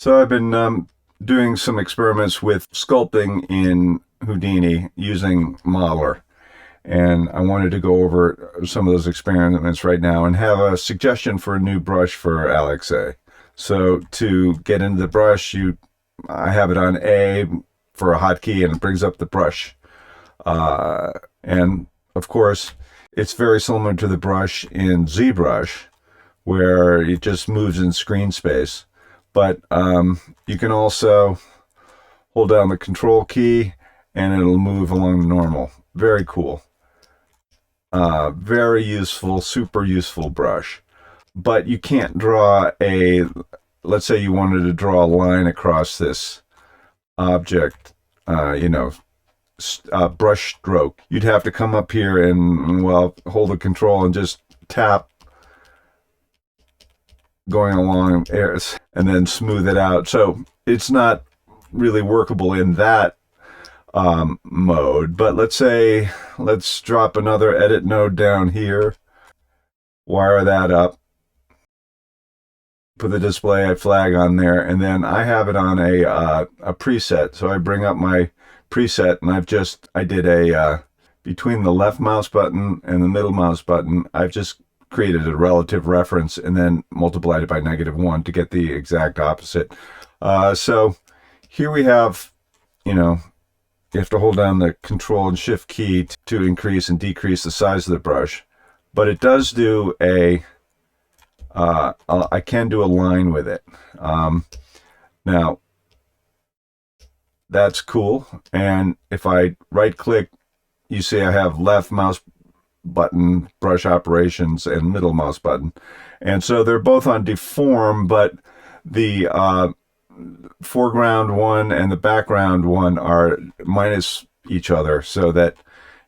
So I've been doing some experiments with sculpting in Houdini using Modeler. And I wanted to go over some of those experiments right now and have a suggestion for a new brush for Alexa. So to get into the brush, I have it on A for a hotkey and it brings up the brush. And of course, it's very similar to the brush in Zbrush, where it just moves in screen space. But you can also hold down the control key and it'll move along the normal. Very cool. Very useful, super useful brush. But you can't draw let's say you wanted to draw a line across this object, brush stroke. You'd have to come up here and, well, hold the control and just tap going along airs and then smooth it out. So it's not really workable in that mode. But let's drop another edit node down here, wire that up, put the display flag on there, and then I have it on a preset. So I bring up my preset and I did a between the left mouse button and the middle mouse button, I've just created a relative reference and then multiplied it by -1 to get the exact opposite. So here we have, you have to hold down the control and shift key to increase and decrease the size of the brush. But it does do I can do a line with it. Now, that's cool. And if I right click, you see I have left mouse button, brush operations, and middle mouse button. And so they're both on deform, but the foreground one and the background one are minus each other, so that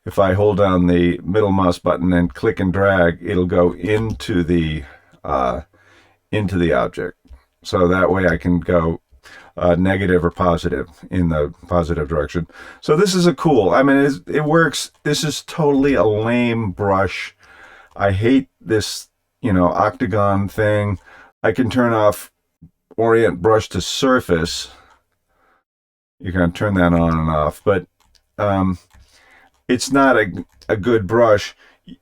if I hold down the middle mouse button and click and drag, it'll go into the object. So that way I can go negative or positive in the positive direction. So this is I mean, it works. This is totally a lame brush. I hate this, octagon thing. I can turn off orient brush to surface. You can turn that on and off, but it's not a good brush.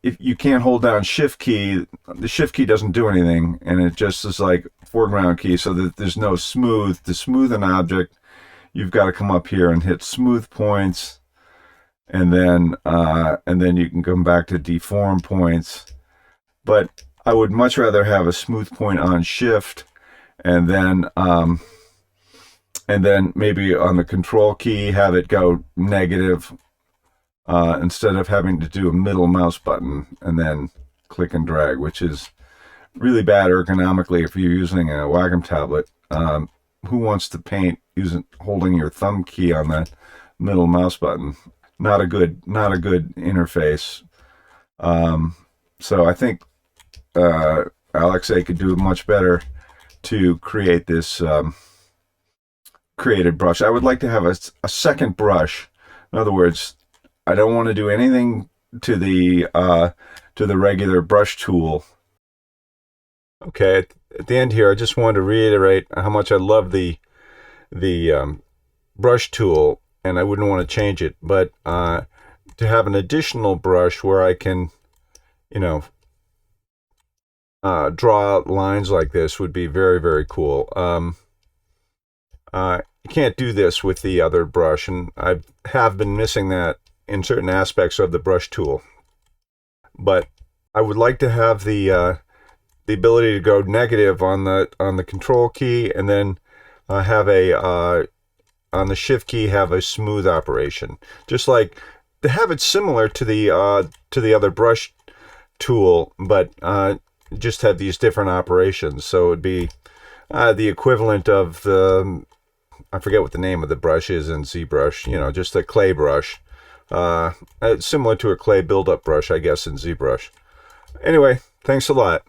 If you can't hold down shift key, the shift key doesn't do anything, and it just is like foreground key, so that there's no smooth. To smooth an object, you've got to come up here and hit smooth points, and then you can come back to deform points. But I would much rather have a smooth point on shift, and then maybe on the control key have it go negative, instead of having to do a middle mouse button and then click and drag, which is really bad ergonomically if you're using a Wacom tablet. Who wants to paint holding your thumb key on that middle mouse button? Not a good interface. So I think Alexa could do much better to create this created brush. I would like to have a second brush. In other words, I don't want to do anything to the regular brush tool. Okay, at the end here, I just wanted to reiterate how much I love the brush tool, and I wouldn't want to change it. But to have an additional brush where I can, draw lines like this would be very, very cool. You can't do this with the other brush, and I have been missing that in certain aspects of the brush tool. But I would like to have the ability to go negative on the control key, and then have on the shift key have a smooth operation, just like to have it similar to the other brush tool, but just have these different operations. So it would be the equivalent of I forget what the name of the brush is in ZBrush, just a clay brush. Similar to a clay buildup brush, I guess, in ZBrush. Anyway, thanks a lot.